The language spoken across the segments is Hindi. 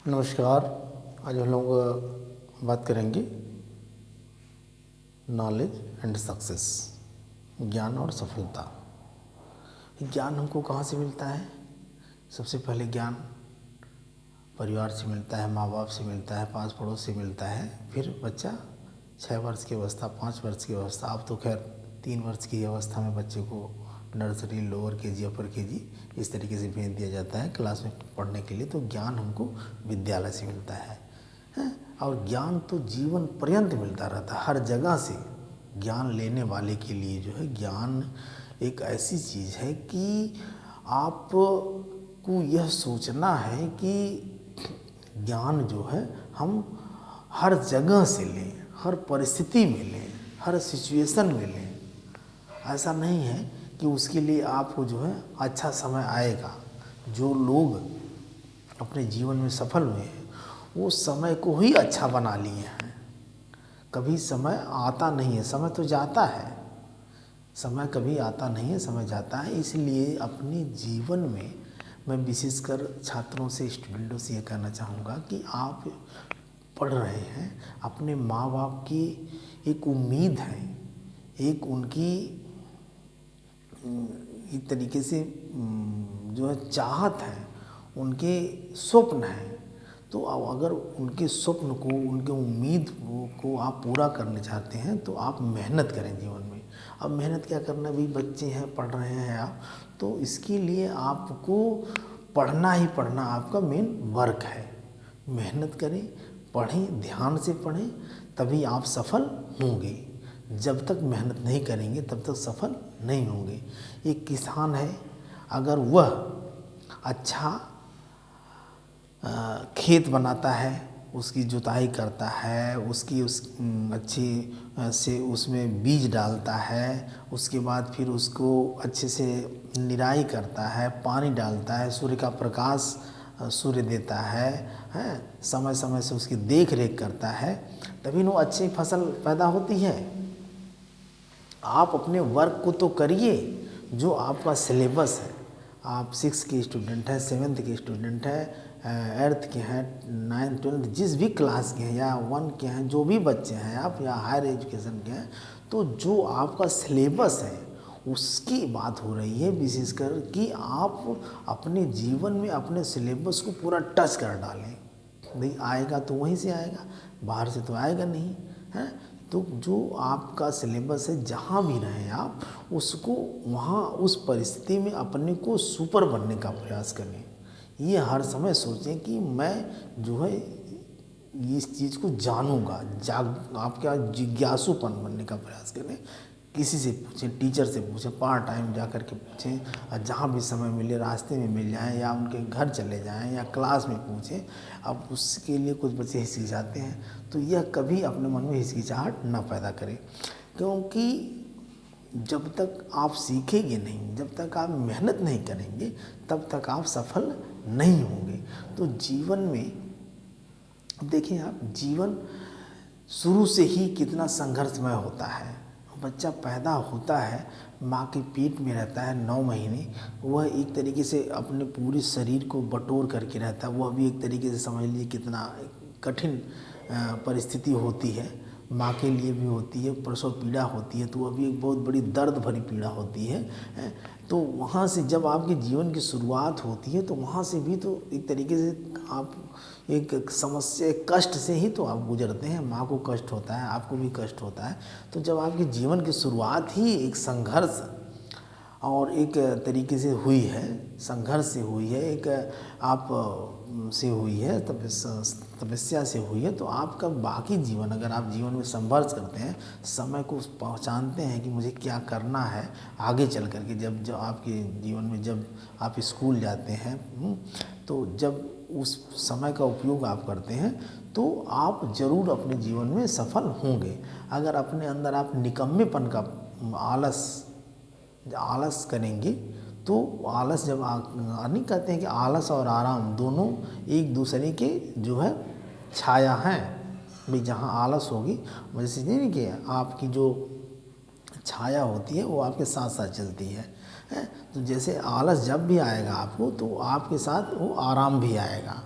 नमस्कार। आज हम लोग बात करेंगे नॉलेज एंड सक्सेस, ज्ञान और सफलता। ज्ञान हमको कहाँ से मिलता है? सबसे पहले ज्ञान परिवार से मिलता है, माँ बाप से मिलता है, पास पड़ोस से मिलता है। फिर बच्चा 6 वर्ष की अवस्था, 5 वर्ष की अवस्था, अब तो खैर 3 वर्ष की अवस्था में बच्चे को नर्सरी, लोअर केजी, अपर केजी इस तरीके से भेज दिया जाता है क्लास में पढ़ने के लिए। तो ज्ञान हमको विद्यालय से मिलता है। और ज्ञान तो जीवन पर्यंत मिलता रहता है, हर जगह से। ज्ञान लेने वाले के लिए जो है ज्ञान एक ऐसी चीज़ है कि आपको यह सोचना है कि ज्ञान जो है हम हर जगह से लें, हर परिस्थिति में लें, हर सिचुएशन में लें। ऐसा नहीं है कि उसके लिए आपको जो है अच्छा समय आएगा। जो लोग अपने जीवन में सफल हुए हैं वो समय को ही अच्छा बना लिए हैं। कभी समय आता नहीं है, समय तो जाता है। समय कभी आता नहीं है, समय जाता है। इसलिए अपने जीवन में मैं विशेषकर छात्रों से, स्टूडेंटों से ये कहना चाहूँगा कि आप पढ़ रहे हैं, अपने माँ बाप की एक उम्मीद है, एक उनकी एक तरीके से जो है चाहत है, उनके स्वप्न हैं। तो अगर उनके स्वप्न को, उनके उम्मीद को आप पूरा करना चाहते हैं तो आप मेहनत करें जीवन में। अब मेहनत क्या करना है भाई, बच्चे हैं, पढ़ रहे हैं आप, तो इसके लिए आपको पढ़ना ही पढ़ना आपका मेन वर्क है। मेहनत करें, पढ़ें, ध्यान से पढ़ें, तभी आप सफल होंगे। जब तक मेहनत नहीं करेंगे तब तक सफल नहीं होंगे। एक किसान है, अगर वह अच्छा खेत बनाता है, उसकी जुताई करता है, उस अच्छी से उसमें बीज डालता है, उसके बाद फिर उसको अच्छे से निराई करता है, पानी डालता है, सूर्य का प्रकाश सूर्य देता है, समय समय से उसकी देख रेख करता है, तभी वो अच्छी फसल पैदा होती है। आप अपने वर्क को तो करिए, जो आपका सिलेबस है। आप 6 के स्टूडेंट हैं, 7th के स्टूडेंट हैं, 8th के हैं, 9th 12th जिस भी क्लास के हैं, या 1 के हैं, जो भी बच्चे हैं आप, या हायर एजुकेशन के हैं, तो जो आपका सिलेबस है उसकी बात हो रही है विशेषकर कि आप अपने जीवन में अपने सिलेबस को पूरा टच कर डालें। नहीं आएगा तो वहीं से आएगा, बाहर से तो आएगा नहीं है। तो जो आपका सिलेबस है, जहाँ भी रहें आप, उसको वहाँ उस परिस्थिति में अपने को सुपर बनने का प्रयास करें। ये हर समय सोचें कि मैं जो है इस चीज़ को जानूंगा। आप क्या जिज्ञासुपन बनने का प्रयास करें। किसी से पूछें, टीचर से पूछें, पार्ट टाइम जा कर के पूछें, और जहाँ भी समय मिले रास्ते में मिल जाएं, या उनके घर चले जाएं, या क्लास में पूछें। अब उसके लिए कुछ बच्चे हिचकिचाते हैं, तो यह कभी अपने मन में हिचकिचाहट ना पैदा करें, क्योंकि जब तक आप सीखेंगे नहीं, जब तक आप मेहनत नहीं करेंगे, तब तक आप सफल नहीं होंगे। तो जीवन में देखिए आप, जीवन शुरू से ही कितना संघर्षमय होता है। बच्चा पैदा होता है, माँ के पेट में रहता है 9 महीने, वह एक तरीके से अपने पूरे शरीर को बटोर करके रहता है। वह भी एक तरीके से समझ लीजिए कितना कठिन परिस्थिति होती है, माँ के लिए भी होती है। प्रसव पीड़ा होती है तो वह भी एक बहुत बड़ी दर्द भरी पीड़ा होती है। तो वहाँ से जब आपके जीवन की शुरुआत होती है, तो वहाँ से भी तो एक तरीके से आप एक समस्या, एक कष्ट से ही तो आप गुजरते हैं। माँ को कष्ट होता है, आपको भी कष्ट होता है। तो जब आपके जीवन की शुरुआत ही एक संघर्ष और एक तरीके से हुई है, संघर्ष से हुई है, एक आप से हुई है, तपस्या से हुई है, तो आपका बाकी जीवन, अगर आप जीवन में संघर्ष करते हैं, समय को पहचानते हैं कि मुझे क्या करना है आगे चल करके, जब आपके जीवन में जब आप स्कूल जाते हैं, तो जब उस समय का उपयोग आप करते हैं तो आप ज़रूर अपने जीवन में सफल होंगे। अगर अपने अंदर आप निकम्मेपन का आलस करेंगे, तो आलस जब नहीं कहते हैं कि आलस और आराम दोनों एक दूसरे के जो है छाया हैं। भाई जहाँ आलस होगी, जैसे नहीं कि आपकी जो छाया होती है वो आपके साथ साथ चलती है। तो जैसे आलस जब भी आएगा आपको, तो आपके साथ वो आराम भी आएगा।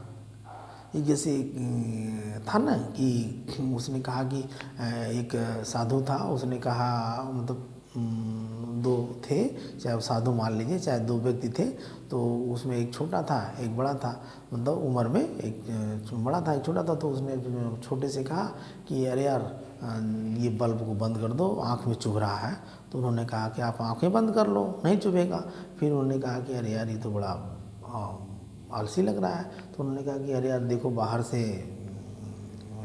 ये जैसे था ना कि उसने कहा कि एक साधु था, उसने कहा मतलब दो थे, चाहे वो साधु मान लीजिए, चाहे दो व्यक्ति थे, तो उसमें एक छोटा था एक बड़ा था, मतलब उम्र में एक बड़ा था एक छोटा था। तो उसने छोटे से कहा कि अरे यार ये बल्ब को बंद कर दो, आँख में चुभ रहा है। तो उन्होंने कहा कि आप आँखें बंद कर लो, नहीं चुभेगा। फिर उन्होंने कहा कि अरे यार ये तो बड़ा आलसी लग रहा है। तो उन्होंने कहा कि अरे यार देखो बाहर से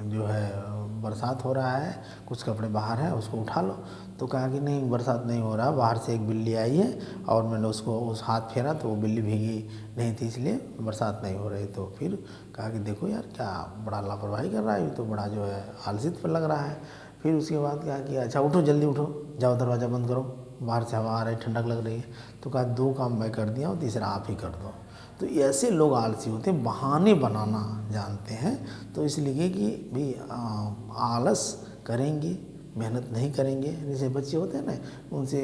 जो है बरसात हो रहा है, कुछ कपड़े बाहर हैं, उसको उठा लो। तो कहा कि नहीं बरसात नहीं हो रहा, बाहर से एक बिल्ली आई है और मैंने उसको उस हाथ फेरा तो वो बिल्ली भीगी नहीं थी, इसलिए बरसात नहीं हो रही। तो फिर कहा कि देखो यार क्या बड़ा लापरवाही कर रहा है, ये तो बड़ा जो है आलसी पर लग रहा है। फिर उसके बाद कहा कि अच्छा उठो, जल्दी उठो, जाओ दरवाज़ा बंद करो, बाहर से हवा आ रही, ठंडक लग रही है। तो कहा दो काम मैं कर दिया और तीसरा आप ही कर दो। तो ऐसे लोग आलसी होते हैं, बहाने बनाना जानते हैं। तो इसलिए कि भाई आलस करेंगे, मेहनत नहीं करेंगे। जैसे बच्चे होते हैं ना, उनसे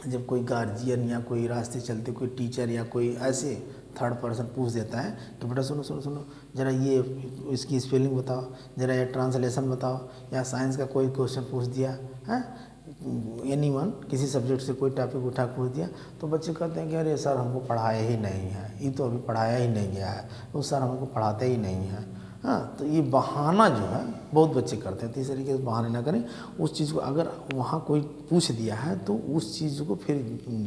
जब कोई गार्जियन या कोई रास्ते चलते कोई टीचर या कोई ऐसे थर्ड पर्सन पूछ देता है कि बेटा सुनो सुनो सुनो ज़रा ये इसकी स्पेलिंग बताओ, ज़रा ये ट्रांसलेशन बताओ, या साइंस का कोई क्वेश्चन पूछ दिया है, एनीवन किसी सब्जेक्ट से कोई टॉपिक उठा पूछ दिया, तो बच्चे कहते हैं कि अरे सर हमको पढ़ाया ही नहीं है, ये तो अभी पढ़ाया ही नहीं गया है, वो सर हमको पढ़ाते ही नहीं है। हाँ, तो ये बहाना जो है बहुत बच्चे करते हैं। तो इस तरीके से बहाने ना करें। उस चीज़ को अगर वहाँ कोई पूछ दिया है तो उस चीज़ को फिर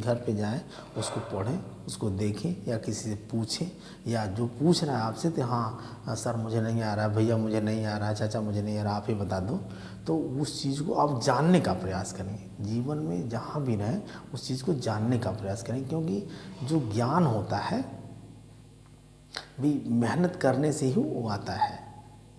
घर पे जाएं, उसको पढ़ें, उसको देखें या किसी से पूछें, या जो पूछ रहा है आपसे तो हाँ सर मुझे नहीं आ रहा, भैया मुझे नहीं आ रहा, चाचा मुझे नहीं आ रहा, आप ही बता दो। तो उस चीज़ को आप जानने का प्रयास करें। जीवन में जहाँ भी रहें उस चीज़ को जानने का प्रयास करें, क्योंकि जो ज्ञान होता है भी मेहनत करने से ही वो आता है।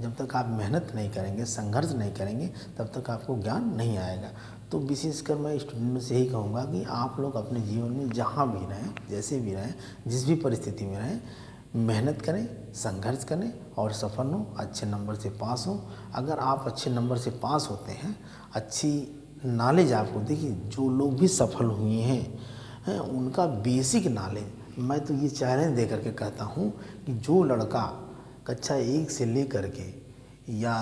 जब तक आप मेहनत नहीं करेंगे, संघर्ष नहीं करेंगे, तब तक आपको ज्ञान नहीं आएगा। तो विशेषकर मैं स्टूडेंट से यही कहूँगा कि आप लोग अपने जीवन में जहाँ भी रहें, जैसे भी रहें, जिस भी परिस्थिति में रहें, मेहनत करें, संघर्ष करें और सफल हों, अच्छे नंबर से पास हों। अगर आप अच्छे नंबर से पास होते हैं, अच्छी नॉलेज आपको देखिए, जो लोग भी सफल हुए हैं उनका बेसिक नॉलेज, मैं तो ये चैलेंज दे करके कहता हूँ कि जो लड़का कक्षा 1 से लेकर के या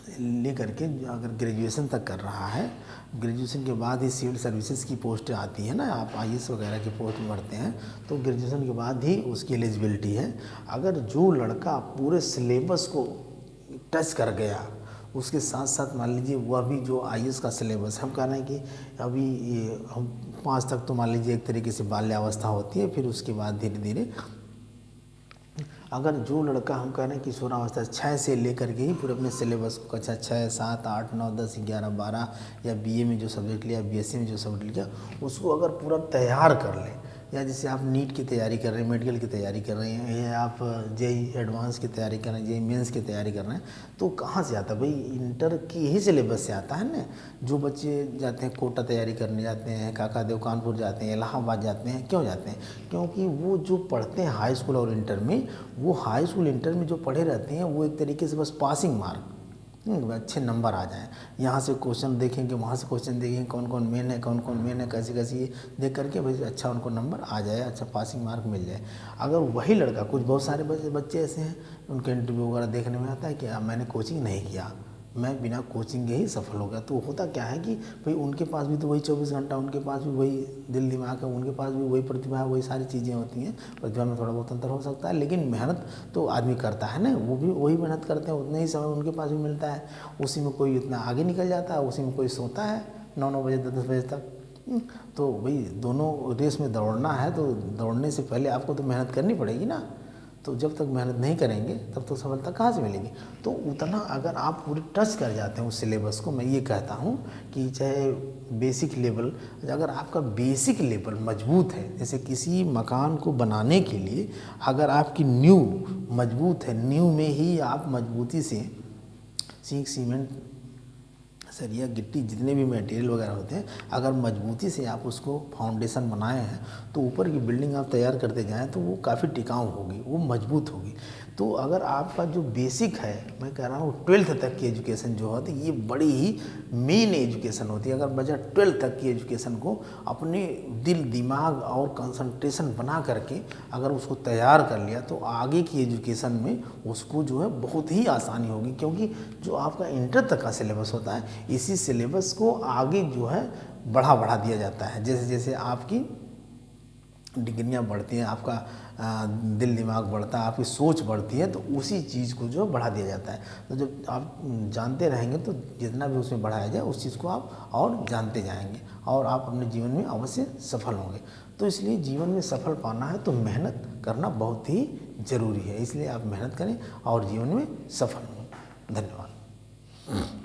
अगर ग्रेजुएशन तक कर रहा है, ग्रेजुएशन के बाद ही सिविल सर्विसेज की पोस्ट आती है ना, आप आईएएस वगैरह की पोस्ट में बढ़ते हैं, तो ग्रेजुएशन के बाद ही उसकी एलिजिबिलिटी है। अगर जो लड़का पूरे सिलेबस को टच कर गया, उसके साथ साथ मान लीजिए वह भी जो आईएएस का सिलेबस, हम कह रहे हैं कि अभी ये हम 5 तक तो मान लीजिए एक तरीके से बाल्यावस्था होती है, फिर उसके बाद धीरे धीरे अगर जो लड़का हम कह रहे हैं किशोरावस्था 6 से लेकर के ही पूरे अपने सिलेबस को कक्षा 6, 7, 8, 9, 10, 11, 12 या बीए में जो सब्जेक्ट लिया, बीएससी में जो सब्जेक्ट लिया, उसको अगर पूरा तैयार कर लें, या जैसे आप नीट की तैयारी कर रहे हैं, मेडिकल की तैयारी कर रहे हैं, या आप जेई एडवांस की तैयारी कर रहे हैं, जेई मेंस की तैयारी कर रहे हैं, तो कहाँ से आता है भाई? इंटर की ही सिलेबस से आता है ना। जो बच्चे जाते हैं कोटा तैयारी करने जाते हैं, काकादेव कानपुर जाते हैं, इलाहाबाद जाते हैं, क्यों जाते हैं? क्योंकि वो जो पढ़ते हैं हाई स्कूल और इंटर में, वो हाई स्कूल इंटर में जो पढ़े रहते हैं वो एक तरीके से बस पासिंग मार्क, अच्छे नंबर आ जाएँ। यहाँ से क्वेश्चन देखेंगे, वहाँ से क्वेश्चन देखेंगे, कौन कौन मेन है, कौन कौन मेन है, कैसे कैसे, ये देख करके भाई अच्छा उनको नंबर आ जाए, अच्छा पासिंग मार्क मिल जाए। अगर वही लड़का, कुछ बहुत सारे बच्चे ऐसे हैं उनके इंटरव्यू वगैरह देखने में आता है कि मैंने कोचिंग नहीं किया, मैं बिना कोचिंग के ही सफल हो गया। तो होता क्या है कि भाई उनके पास भी तो वही 24 घंटा, उनके पास भी वही दिल दिमाग है, उनके पास भी वही प्रतिभा है, वही सारी चीज़ें होती हैं। प्रतिभा में थोड़ा बहुत अंतर हो सकता है, लेकिन मेहनत तो आदमी करता है ना, वो भी वही मेहनत करते हैं, उतने ही समय उनके पास भी मिलता है। उसी में कोई इतना आगे निकल जाता है, उसी में कोई सोता है 9-9 बजे 10-10 बजे तक। तो भाई दोनों रेस में दौड़ना है, तो दौड़ने से पहले आपको तो मेहनत करनी पड़ेगी ना। तो जब तक मेहनत नहीं करेंगे तब तो सफलता कहाँ से मिलेगी? तो उतना अगर आप पूरी टच कर जाते हैं उस सिलेबस को, मैं ये कहता हूँ कि चाहे बेसिक लेवल, अगर आपका बेसिक लेवल मजबूत है, जैसे किसी मकान को बनाने के लिए अगर आपकी नींव मजबूत है, नींव में ही आप मजबूती से सीमेंट सरिया गिट्टी जितने भी मटेरियल वगैरह होते हैं, अगर मजबूती से आप उसको फाउंडेशन बनाए हैं तो ऊपर की बिल्डिंग आप तैयार करते जाएँ तो वो काफ़ी टिकाऊ होगी, वो मजबूत होगी। तो अगर आपका जो बेसिक है, मैं कह रहा हूँ 12th तक की एजुकेशन जो होती है ये बड़ी ही मेन एजुकेशन होती है। अगर बच्चा 12th तक की एजुकेशन को अपने दिल दिमाग और कंसंट्रेशन बना करके अगर उसको तैयार कर लिया तो आगे की एजुकेशन में उसको जो है बहुत ही आसानी होगी, क्योंकि जो आपका इंटर तक का सिलेबस होता है इसी सिलेबस को आगे जो है बढ़ा दिया जाता है। जैसे जैसे आपकी डिग्रियाँ बढ़ती हैं, आपका दिल दिमाग बढ़ता है, आपकी सोच बढ़ती है, तो उसी चीज़ को जो बढ़ा दिया जाता है। तो जब आप जानते रहेंगे तो जितना भी उसमें बढ़ाया जाए उस चीज़ को आप और जानते जाएंगे और आप अपने जीवन में अवश्य सफल होंगे। तो इसलिए जीवन में सफल पाना है तो मेहनत करना बहुत ही ज़रूरी है, इसलिए आप मेहनत करें और जीवन में सफल हों। धन्यवाद।